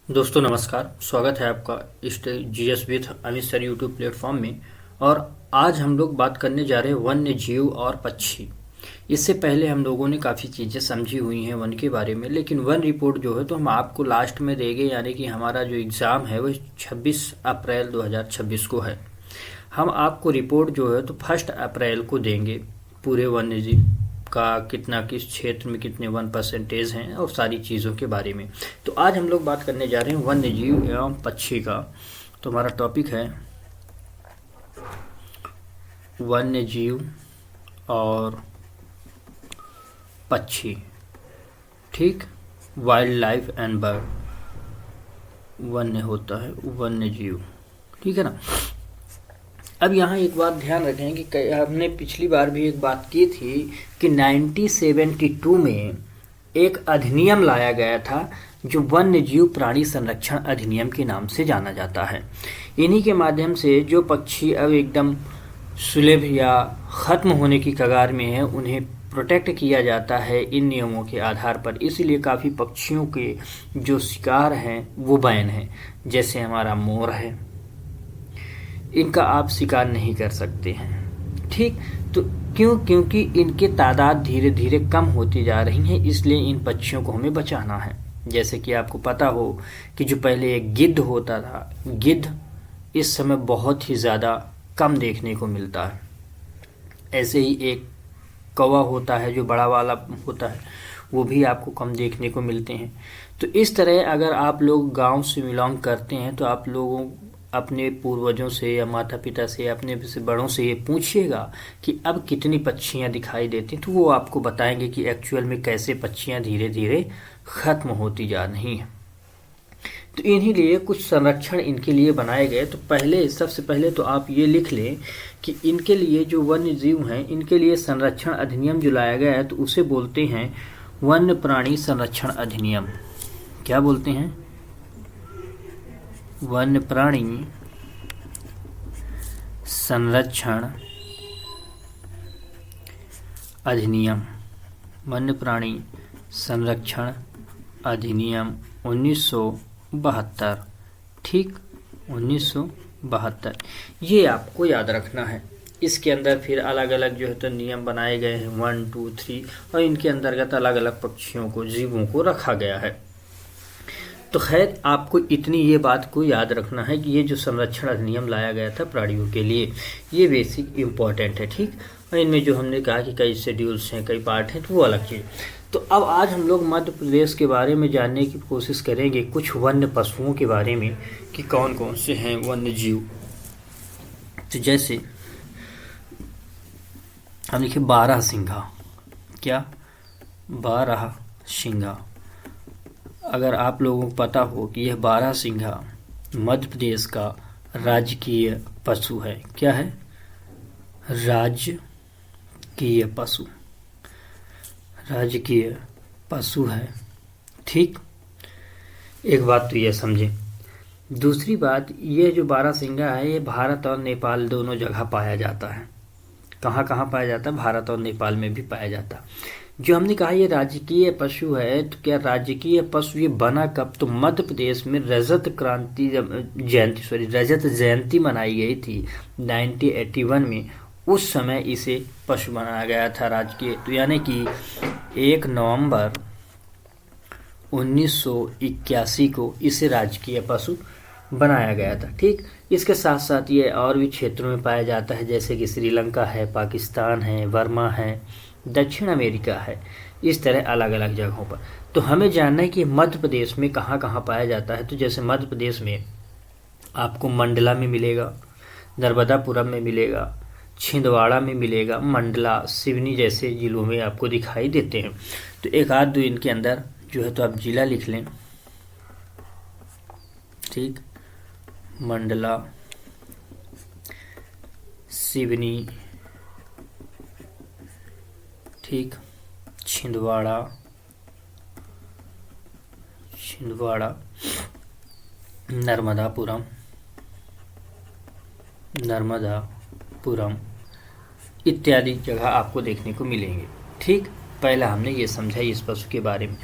दोस्तों नमस्कार। स्वागत है आपका इस GS with Amit sir YouTube platform में। और आज हम लोग बात करने जा रहे हैं वन्य जीव और पक्षी। इससे पहले हम लोगों ने काफ़ी चीज़ें समझी हुई हैं वन के बारे में, लेकिन वन रिपोर्ट जो है तो हम आपको लास्ट में देंगे, यानी कि हमारा जो एग्ज़ाम है वो 26 अप्रैल 2026 को है। हम आपको रिपोर्ट जो है तो 1 अप्रैल को देंगे, पूरे वन्य जीव का कितना, किस क्षेत्र में कितने 1% हैं और सारी चीज़ों के बारे में। तो आज हम लोग बात करने जा रहे हैं वन्य जीव एवं पक्षी का। तो हमारा टॉपिक है वन्य जीव और पक्षी। ठीक, वाइल्ड लाइफ एंड बर्ड। वन्य होता है वन्य जीव, ठीक है ना। अब यहाँ एक बात ध्यान रखें कि हमने पिछली बार भी एक बात की थी कि 1972 में एक अधिनियम लाया गया था जो वन्य जीव प्राणी संरक्षण अधिनियम के नाम से जाना जाता है। इन्हीं के माध्यम से जो पक्षी अब एकदम सुलभ या ख़त्म होने की कगार में है उन्हें प्रोटेक्ट किया जाता है इन नियमों के आधार पर। इसलिए काफ़ी पक्षियों के जो शिकार हैं वो बैन हैं। जैसे हमारा मोर है, इनका आप शिकार नहीं कर सकते हैं। ठीक, तो क्योंकि इनके तादाद धीरे धीरे कम होती जा रही हैं, इसलिए इन पक्षियों को हमें बचाना है। जैसे कि आपको पता हो कि जो पहले एक गिद्ध होता था, गिद्ध इस समय बहुत ही ज़्यादा कम देखने को मिलता है। ऐसे ही एक कौवा होता है जो बड़ा वाला होता है, वो भी आपको कम देखने को मिलते हैं। तो इस तरह अगर आप लोग गांव से बिलोंग करते हैं तो आप लोगों अपने पूर्वजों से या माता पिता से या अपने से बड़ों से ये पूछिएगा कि अब कितनी पक्षियाँ दिखाई देती, तो वो आपको बताएंगे कि एक्चुअल में कैसे पक्षियाँ धीरे धीरे ख़त्म होती जा रही हैं। तो इन्हीं लिए कुछ संरक्षण इनके लिए बनाए गए। तो सबसे पहले तो आप ये लिख लें कि इनके लिए जो वन्य जीव हैं इनके लिए संरक्षण अधिनियम जो लाया गया है तो उसे बोलते हैं वन्य प्राणी संरक्षण अधिनियम। क्या बोलते हैं? वन्य प्राणी संरक्षण अधिनियम। वन्य प्राणी संरक्षण अधिनियम 1972। ठीक, 1972 ये आपको याद रखना है। इसके अंदर फिर अलग अलग जो है तो नियम बनाए गए हैं 1, 2, 3, और इनके अंतर्गत अलग अलग पक्षियों को, जीवों को रखा गया है। तो खैर आपको इतनी ये बात को याद रखना है कि ये जो संरक्षण अधिनियम लाया गया था प्राणियों के लिए, ये बेसिक इम्पॉर्टेंट है। ठीक, और इनमें जो हमने कहा कि कई शेड्यूल्स हैं, कई पार्ट हैं, तो वो अलग चीज़। तो अब आज हम लोग मध्य प्रदेश के बारे में जानने की कोशिश करेंगे, कुछ वन्य पशुओं के बारे में कि कौन कौन से हैं वन्य जीव। तो जैसे हम लिखे बारहसिंघा। क्या? बारहसिंघा। अगर आप लोगों को पता हो कि यह बारहसिंघा मध्य प्रदेश का राजकीय पशु है। क्या है? राजकीय पशु, राजकीय पशु है। ठीक, एक बात तो ये समझें। दूसरी बात, ये जो बारहसिंघा है ये भारत और नेपाल दोनों जगह पाया जाता है। कहाँ कहाँ पाया जाता है? भारत और नेपाल में भी पाया जाता है। जो हमने कहा ये राजकीय पशु है, तो क्या राजकीय पशु ये बना कब? तो मध्य प्रदेश में रजत जयंती मनाई गई थी 1981 में। उस समय इसे पशु बनाया गया था राजकीय। तो यानी कि 1 नवंबर 1981 को इसे राजकीय पशु बनाया गया था। ठीक, इसके साथ साथ ये और भी क्षेत्रों में पाया जाता है, जैसे कि श्रीलंका है, पाकिस्तान है, बर्मा है, दक्षिण अमेरिका है, इस तरह अलग अलग जगहों पर। तो हमें जानना है कि मध्य प्रदेश में कहाँ कहाँ पाया जाता है। तो जैसे मध्य प्रदेश में आपको मंडला में मिलेगा, नर्मदापुरम में मिलेगा, छिंदवाड़ा में मिलेगा, मंडला, सिवनी जैसे जिलों में आपको दिखाई देते हैं। तो एक आध दो इनके अंदर जो है तो आप जिला लिख लें। ठीक, मंडला, सिवनी, ठीक, छिंदवाड़ा, नर्मदापुरम इत्यादि जगह आपको देखने को मिलेंगे। ठीक, पहला हमने ये समझा इस पशु के बारे में।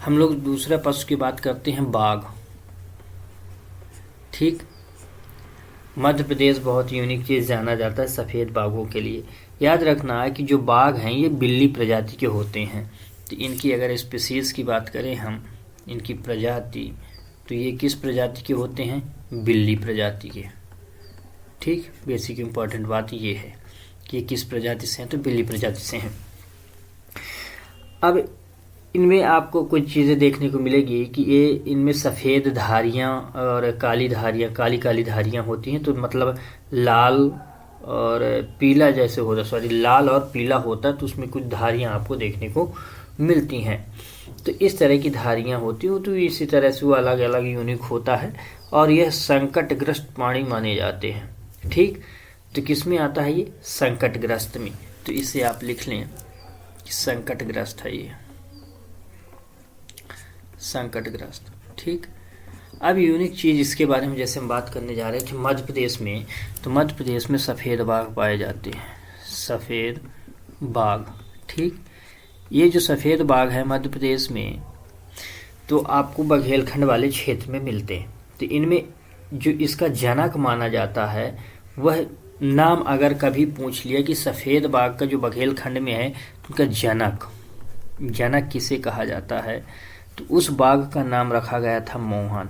हम लोग दूसरा पशु की बात करते हैं, बाघ। ठीक। मध्य प्रदेश बहुत यूनिक चीज़ जाना जाता है सफ़ेद बाघों के लिए। याद रखना है कि जो बाघ हैं ये बिल्ली प्रजाति के होते हैं। तो इनकी अगर स्पीसीज़ की बात करें हम, इनकी प्रजाति, तो ये किस प्रजाति के होते हैं? बिल्ली प्रजाति के। ठीक, बेसिक इम्पॉर्टेंट बात ये है कि किस प्रजाति से हैं, तो बिल्ली प्रजाति से हैं। अब इनमें आपको कुछ चीज़ें देखने को मिलेगी कि ये इनमें सफ़ेद धारियाँ और काली धारियाँ, काली काली धारियाँ होती हैं। तो मतलब लाल और पीला जैसे होता, सॉरी लाल और पीला होता है, तो उसमें कुछ धारियाँ आपको देखने को मिलती हैं। तो इस तरह की धारियाँ होती हैं। तो इसी तरह से वो अलग अलग यूनिक होता है और यह संकटग्रस्त प्राणी माने जाते हैं। ठीक, तो किस में आता है ये? संकटग्रस्त में। तो इसे आप लिख लें कि संकटग्रस्त है ये, संकटग्रस्त। ठीक, अब यूनिक चीज़ इसके बारे में जैसे हम बात करने जा रहे थे मध्य प्रदेश में, तो मध्य प्रदेश में सफ़ेद बाघ पाए जाते हैं, सफ़ेद बाघ। ठीक, ये जो सफ़ेद बाघ है मध्य प्रदेश में, तो आपको बघेलखंड वाले क्षेत्र में मिलते हैं। तो इनमें जो इसका जनक माना जाता है, वह नाम अगर कभी पूछ लिया कि सफ़ेद बाघ का जो बघेलखंड में है, तो उनका जनक किसे कहा जाता है, तो उस बाघ का नाम रखा गया था मोहन।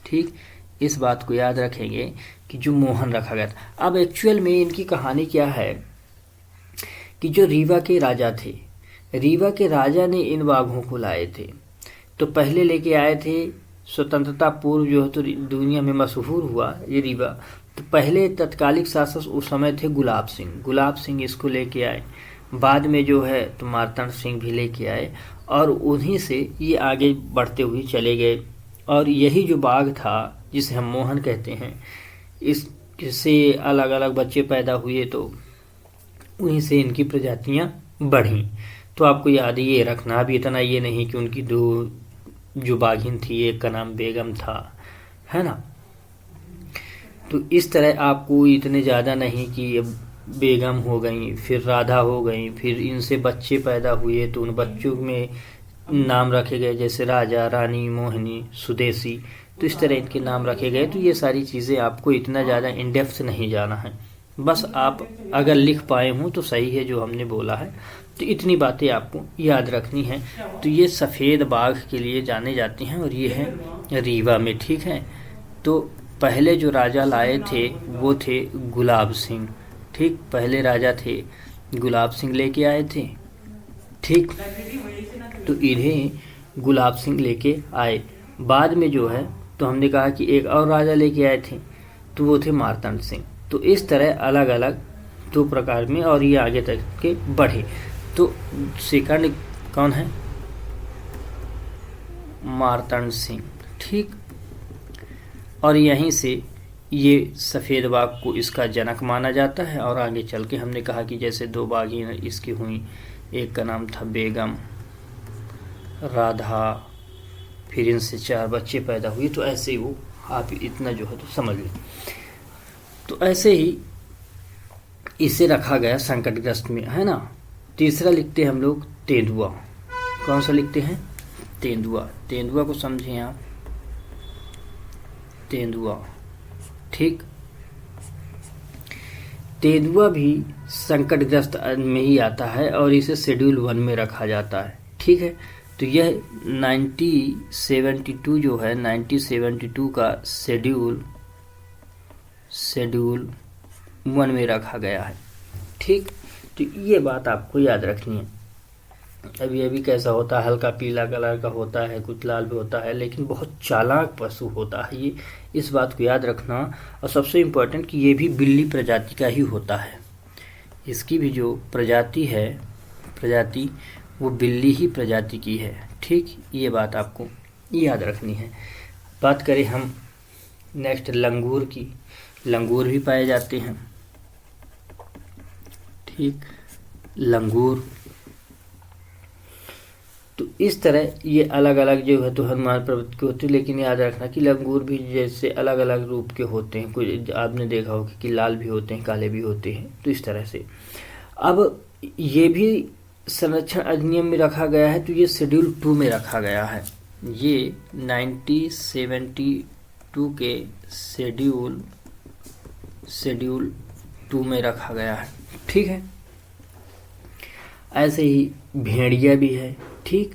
ठीक, इस बात को याद रखेंगे कि जो मोहन रखा गया था। अब एक्चुअल में इनकी कहानी क्या है कि जो रीवा के राजा थे, रीवा के राजा ने इन बाघों को लाए थे। तो पहले लेके आए थे स्वतंत्रता पूर्व, जो है तो दुनिया में मशहूर हुआ ये रीवा। तो पहले तत्कालिक शासक उस समय थे गुलाब सिंह इसको लेके आए। बाद में जो है तो मार्तंड सिंह भी लेके आए और उन्हीं से ये आगे बढ़ते हुए चले गए। और यही जो बाघ था जिसे हम मोहन कहते हैं, इससे अलग अलग बच्चे पैदा हुए, तो उन्हीं से इनकी प्रजातियां बढ़ीं। तो आपको याद ये रखना, भी इतना ये नहीं कि उनकी दो जो बाघिन थी, एक का नाम बेगम था, है ना। तो इस तरह आपको इतने ज़्यादा नहीं कि अब बेगम हो गई, फिर राधा हो गई, फिर इनसे बच्चे पैदा हुए, तो उन बच्चों में नाम रखे गए, जैसे राजा, रानी, मोहिनी, सुदेशी। तो इस तरह इनके नाम रखे गए। तो ये सारी चीज़ें आपको इतना ज़्यादा इन डेप्थ नहीं जाना है, बस आप अगर लिख पाए हों तो सही है जो हमने बोला है। तो इतनी बातें आपको याद रखनी है। तो ये सफ़ेद बाघ के लिए जाने जाते हैं और ये है रीवा में। ठीक है, तो पहले जो राजा लाए थे वो थे गुलाब सिंह। ठीक, पहले राजा थे गुलाब सिंह लेके आए थे। ठीक, तो इन्हें गुलाब सिंह लेके आए। बाद में जो है तो हमने कहा कि एक और राजा लेके आए थे, तो वो थे मार्तंड सिंह। तो इस तरह अलग अलग दो प्रकार में, और ये आगे तक के बढ़े। तो सेकंड कौन है? मार्तंड सिंह। ठीक, और यहीं से ये सफ़ेद बाघ को इसका जनक माना जाता है। और आगे चल के हमने कहा कि जैसे दो बाघिन इसकी हुई, एक का नाम था बेगम, राधा, फिर इनसे 4 बच्चे पैदा हुए। तो ऐसे ही वो आप इतना जो है तो समझ लें। तो ऐसे ही इसे रखा गया संकटग्रस्त में, है ना। तीसरा लिखते हैं हम लोग तेंदुआ। कौन सा लिखते हैं? तेंदुआ। तेंदुआ को समझें आप, तेंदुआ। ठीक, तेंदुआ भी संकटग्रस्त में ही आता है और इसे शेड्यूल 1 में रखा जाता है। ठीक है, तो यह 1972 जो है, 1972 का शेड्यूल 1 में रखा गया है। ठीक, तो ये बात आपको याद रखनी है। अभी कैसा होता है, हल्का पीला कलर का होता है, कुछ लाल भी होता है, लेकिन बहुत चालाक पशु होता है ये, इस बात को याद रखना। और सबसे इम्पोर्टेंट कि ये भी बिल्ली प्रजाति का ही होता है। इसकी भी जो प्रजाति वो बिल्ली ही प्रजाति की है। ठीक, ये बात आपको याद रखनी है। बात करें हम नेक्स्ट लंगूर की, लंगूर भी पाए जाते हैं। ठीक, लंगूर। तो इस तरह ये अलग अलग जो है तो हनुमान प्रवृत्ति के होते हैं, लेकिन याद रखना कि लंगूर भी जैसे अलग अलग रूप के होते हैं। कुछ आपने देखा होगा कि लाल भी होते हैं, काले भी होते हैं। तो इस तरह से अब ये भी संरक्षण अधिनियम में रखा गया है, तो ये शेड्यूल 2 में रखा गया है। ये 1972 2 के शेड्यूल 2 में रखा गया है। ठीक है, ऐसे ही भेड़िया भी है। ठीक,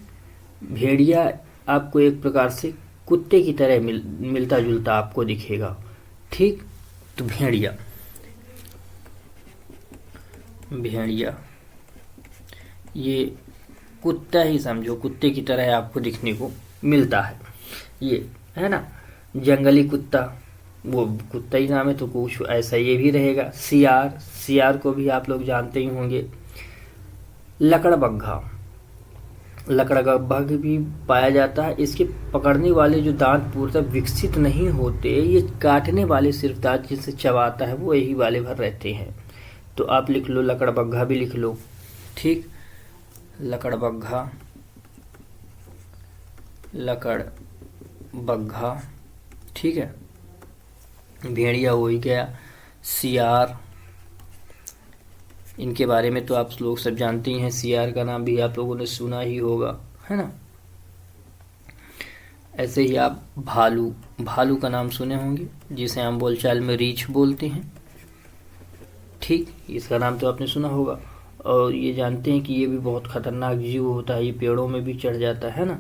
भेड़िया आपको एक प्रकार से कुत्ते की तरह मिलता जुलता आपको दिखेगा। ठीक, तो भेड़िया ये कुत्ता ही समझो, कुत्ते की तरह आपको दिखने को मिलता है। ये है ना, जंगली कुत्ता, वो कुत्ता ही नाम है तो कुछ ऐसा ये भी रहेगा। सियार को भी आप लोग जानते ही होंगे। लकड़बग्घा भी पाया जाता है। इसके पकड़ने वाले जो दांत पूर्णतः विकसित नहीं होते, ये काटने वाले सिर्फ दांत जिनसे चबाता है वो यही वाले भर रहते हैं। तो आप लिख लो, लकड़बग्घा भी लिख लो। ठीक, लकड़बग्घा, ठीक है। भेड़िया हो ही गया। सियार, इनके बारे में तो आप लोग सब जानते ही हैं। सियार का नाम भी आप लोगों ने सुना ही होगा, है ना। ऐसे ही आप भालू का नाम सुने होंगे, जिसे हम बोलचाल में रीछ बोलते हैं। ठीक, इसका नाम तो आपने सुना होगा। और ये जानते हैं कि ये भी बहुत खतरनाक जीव होता है, ये पेड़ों में भी चढ़ जाता है ना।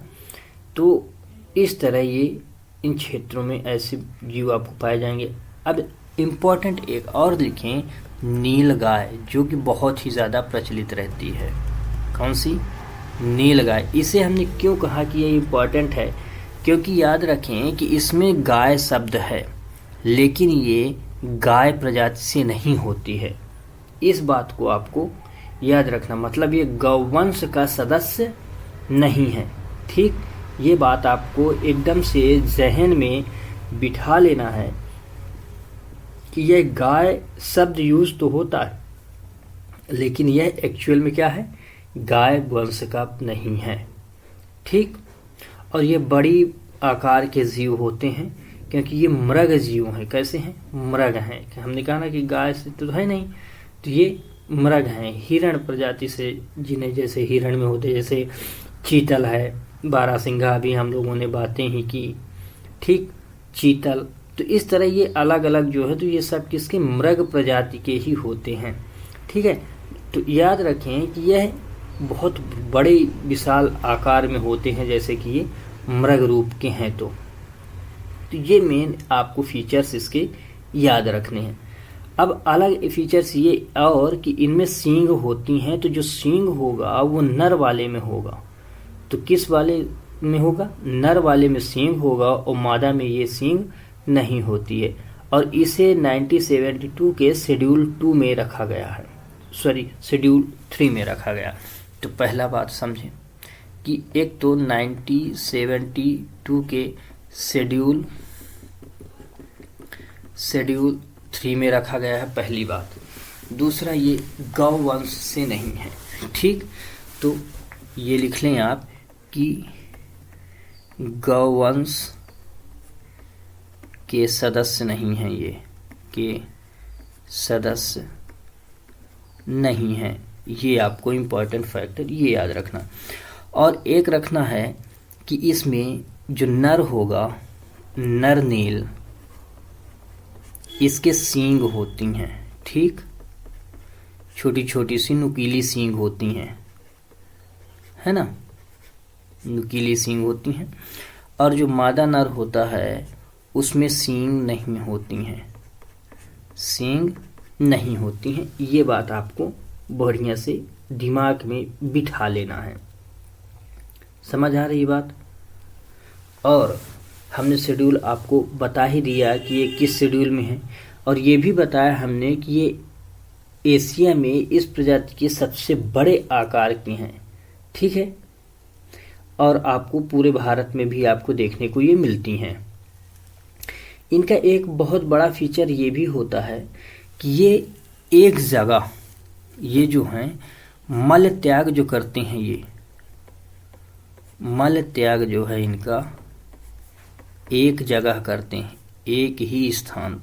तो इस तरह ये इन क्षेत्रों में ऐसे जीव आपको पाए जाएंगे। अब इम्पोर्टेंट एक और लिखें, नीलगाय, जो कि बहुत ही ज़्यादा प्रचलित रहती है। कौन सी? नीलगाय। इसे हमने क्यों कहा कि ये इम्पोर्टेंट है? क्योंकि याद रखें कि इसमें गाय शब्द है, लेकिन ये गाय प्रजाति से नहीं होती है। इस बात को आपको याद रखना, मतलब ये गौवंश का सदस्य नहीं है। ठीक, ये बात आपको एकदम से जहन में बिठा लेना है कि यह गाय शब्द यूज तो होता है, लेकिन यह एक्चुअल में क्या है? गाय वंश का नहीं है। ठीक, और ये बड़ी आकार के जीव होते हैं, क्योंकि ये मृग जीव हैं। कैसे हैं? मृग हैं। हमने कहा ना कि गाय से तो है नहीं, तो ये मृग हैं, हिरण प्रजाति से, जिन्हें जैसे हिरण में होते, जैसे चीतल है, बारहसिंघा भी हम लोगों ने बातें ही की। ठीक, चीतल, तो इस तरह ये अलग अलग जो है, तो ये सब किसके? मृग प्रजाति के ही होते हैं। ठीक है, तो याद रखें कि यह बहुत बड़े विशाल आकार में होते हैं, जैसे कि ये मृग रूप के हैं। तो ये मेन आपको फीचर्स इसके याद रखने हैं। अब अलग फीचर्स ये और कि इनमें सींग होती हैं, तो जो सींग होगा वो नर वाले में होगा। तो किस वाले में होगा? नर वाले में सींग होगा, और मादा में ये सींग नहीं होती है। और इसे 1972 के शेड्यूल 2 में रखा गया है, सॉरी शेड्यूल 3 में रखा गया। तो पहला बात समझें कि एक तो 1972 के शेड्यूल 3 में रखा गया है, पहली बात। दूसरा, ये गौवंश से नहीं है। ठीक, तो ये लिख लें आप कि गौवंश के सदस्य नहीं हैं, ये के सदस्य नहीं हैं। ये आपको इम्पोर्टेंट फैक्टर ये याद रखना। और एक रखना है कि इसमें जो नर होगा, नर नील, इसके सींग होती हैं। ठीक, छोटी छोटी सी नुकीली सींग होती हैं, है ना, नुकीली सींग होती हैं। और जो मादा नर होता है उसमें सींग नहीं होती हैं, सींग नहीं होती हैं। ये बात आपको बढ़िया से दिमाग में बिठा लेना है। समझ आ रही बात? और हमने शेड्यूल आपको बता ही दिया कि ये किस शेड्यूल में है, और ये भी बताया हमने कि ये एशिया में इस प्रजाति के सबसे बड़े आकार की हैं। ठीक है, और आपको पूरे भारत में भी आपको देखने को ये मिलती हैं। इनका एक बहुत बड़ा फीचर ये भी होता है कि ये एक जगह, ये जो हैं मल त्याग जो करते हैं, ये मल त्याग जो है इनका एक जगह करते हैं, एक ही स्थान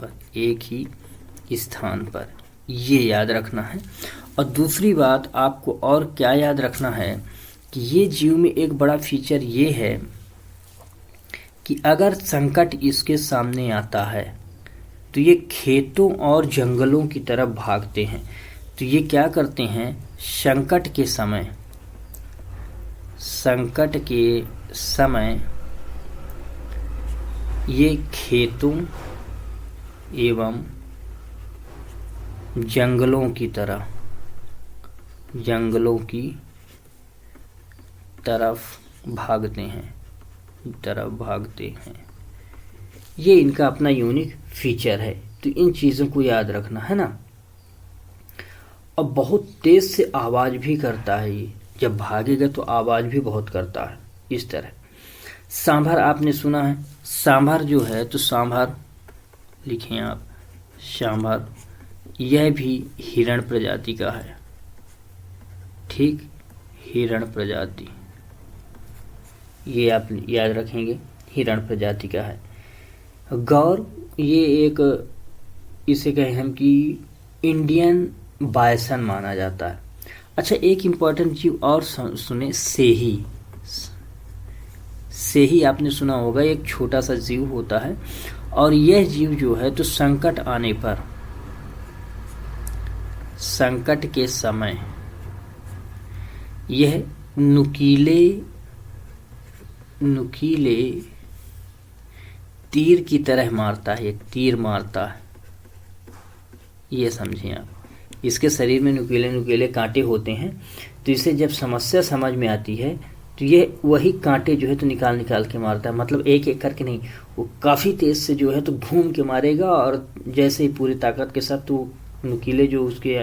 पर, ये याद रखना है। और दूसरी बात आपको और क्या याद रखना है कि ये जीव में एक बड़ा फीचर ये है कि अगर संकट इसके सामने आता है तो ये खेतों और जंगलों की तरफ भागते हैं। तो ये क्या करते हैं, संकट के समय ये खेतों एवं जंगलों की तरफ भागते हैं। ये इनका अपना यूनिक फीचर है। तो इन चीज़ों को याद रखना है ना। और बहुत तेज से आवाज़ भी करता है ये, जब भागेगा तो आवाज़ भी बहुत करता है। इस तरह सांभर आपने सुना है, सांभर जो है तो सांभर लिखें आप, सांभर यह भी हिरण प्रजाति का है। ठीक, हिरण प्रजाति, ये आप याद रखेंगे, हिरण प्रजाति का है। गौर, ये एक, इसे कहें हम कि इंडियन बायसन माना जाता है। अच्छा, एक इम्पॉर्टेंट जीव और सुने, सेही आपने सुना होगा, एक छोटा सा जीव होता है और यह जीव जो है तो संकट आने पर, संकट के समय यह नुकीले तीर की तरह मारता है, एक तीर मारता है। ये समझिए आप, इसके शरीर में नुकीले कांटे होते हैं। तो इसे जब समस्या समझ में आती है तो ये वही कांटे जो है तो निकाल के मारता है। मतलब एक एक करके नहीं, वो काफ़ी तेज से जो है तो घूम के मारेगा। और जैसे ही पूरी ताकत के साथ तो नुकीले जो उसके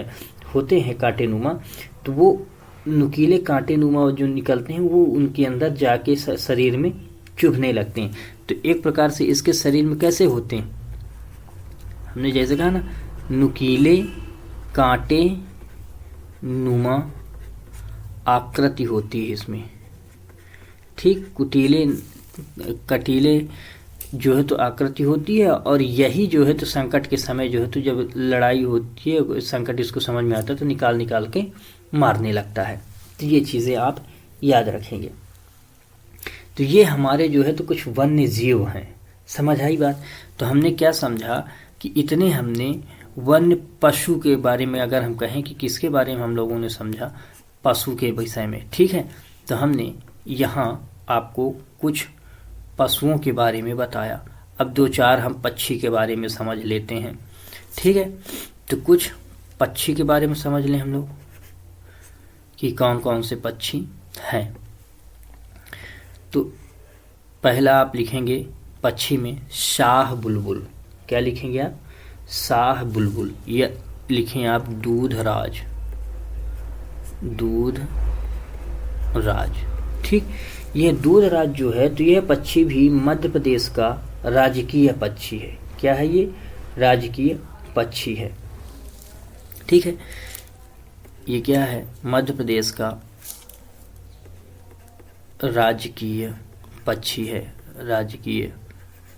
होते हैं कांटे नुमा, तो वो नुकीले कांटे नुमा जो निकलते हैं वो उनके अंदर जाके शरीर में चुभने लगते हैं। तो एक प्रकार से इसके शरीर में कैसे होते हैं, हमने जैसे कहा ना, नुकीले कांटे नुमा आकृति होती है इसमें। ठीक, कटीले जो है तो आकृति होती है। और यही जो है तो संकट के समय जो है तो जब लड़ाई होती है, संकट इसको समझ में आता है तो निकाल के मारने लगता है। तो ये चीज़ें आप याद रखेंगे। तो ये हमारे जो है तो कुछ वन्य जीव हैं। समझ आई बात। तो हमने क्या समझा कि इतने हमने वन्य पशु के बारे में, अगर हम कहें कि किसके बारे में हम लोगों ने समझा, पशु के विषय में। ठीक है, तो हमने यहाँ आपको कुछ पशुओं के बारे में बताया। अब दो चार हम पक्षी के बारे में समझ लेते हैं। ठीक है, तो कुछ पक्षी के बारे में समझ लें हम लोग कि कौन कौन से पक्षी हैं। तो पहला आप लिखेंगे पक्षी में शाह बुलबुल। क्या लिखेंगे आप, शाह बुलबुल। या लिखें आप दूधराज। ठीक, ये दूधराज जो है तो यह पक्षी भी मध्य प्रदेश का राजकीय पक्षी है। क्या है ये, राजकीय पक्षी है। ठीक है, ये क्या है, मध्य प्रदेश का राजकीय पक्षी है, राजकीय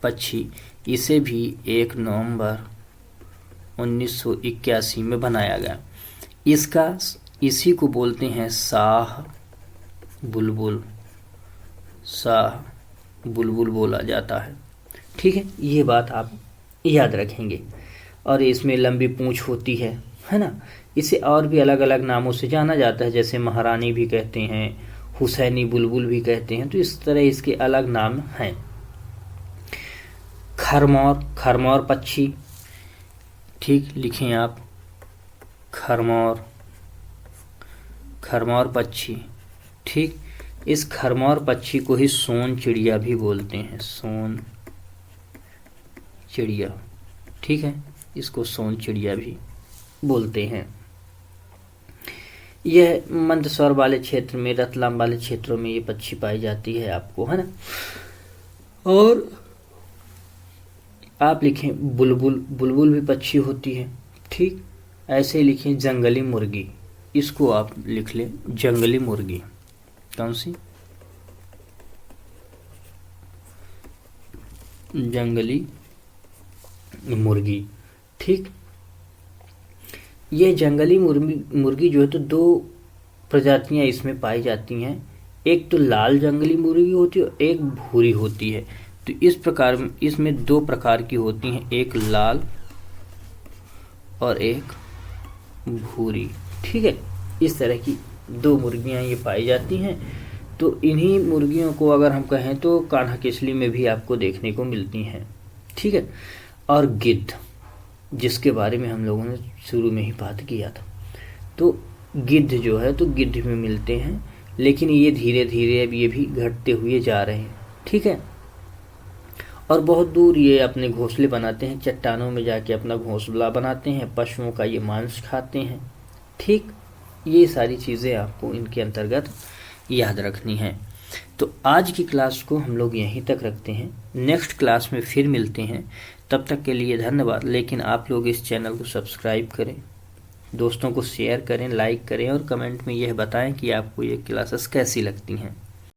पक्षी। इसे भी 1 नवंबर 1981 में बनाया गया। इसी को बोलते हैं शाह बुलबुल बोला जाता है। ठीक है, ये बात आप याद रखेंगे। और इसमें लंबी पूंछ होती है ना। इसे और भी अलग अलग नामों से जाना जाता है, जैसे महारानी भी कहते हैं, हुसैनी बुलबुल भी कहते हैं। तो इस तरह इसके अलग नाम हैं। खरमौर पक्षी। ठीक, लिखें आप खरमौर पक्षी। ठीक, इस खरमौर पक्षी को ही सोन चिड़िया भी बोलते हैं, सोन चिड़िया। ठीक है, इसको सोन चिड़िया भी बोलते हैं। यह मंदसौर वाले क्षेत्र में, रतलाम वाले क्षेत्रों में ये पक्षी पाई जाती है आपको, है ना। और आप लिखें बुलबुल भी पक्षी होती है। ठीक, ऐसे लिखें जंगली मुर्गी। इसको आप लिख लें जंगली मुर्गी। कौन सी, जंगली मुर्गी। ठीक, ये जंगली मुर्गी जो है तो 2 प्रजातियां इसमें पाई जाती हैं। एक तो लाल जंगली मुर्गी होती है, एक भूरी होती है। तो इस प्रकार इसमें 2 प्रकार की होती हैं, एक लाल और एक भूरी। ठीक है, इस तरह की 2 मुर्गियां ये पाई जाती हैं। तो इन्हीं मुर्गियों को अगर हम कहें तो कान्हा किसली में भी आपको देखने को मिलती हैं। ठीक है, और गिद्ध, जिसके बारे में हम लोगों ने शुरू में ही बात किया था, तो गिद्ध जो है तो गिद्ध में मिलते हैं, लेकिन ये धीरे धीरे अब ये भी घटते हुए जा रहे हैं। ठीक है, और बहुत दूर ये अपने घोंसले बनाते हैं, चट्टानों में जाके अपना घोंसला बनाते हैं, पशुओं का ये मांस खाते हैं। ठीक, ये सारी चीज़ें आपको इनके अंतर्गत याद रखनी है। तो आज की क्लास को हम लोग यहीं तक रखते हैं, नेक्स्ट क्लास में फिर मिलते हैं। तब तक के लिए धन्यवाद। लेकिन आप लोग इस चैनल को सब्सक्राइब करें, दोस्तों को शेयर करें, लाइक करें और कमेंट में यह बताएं कि आपको ये क्लासेस कैसी लगती हैं।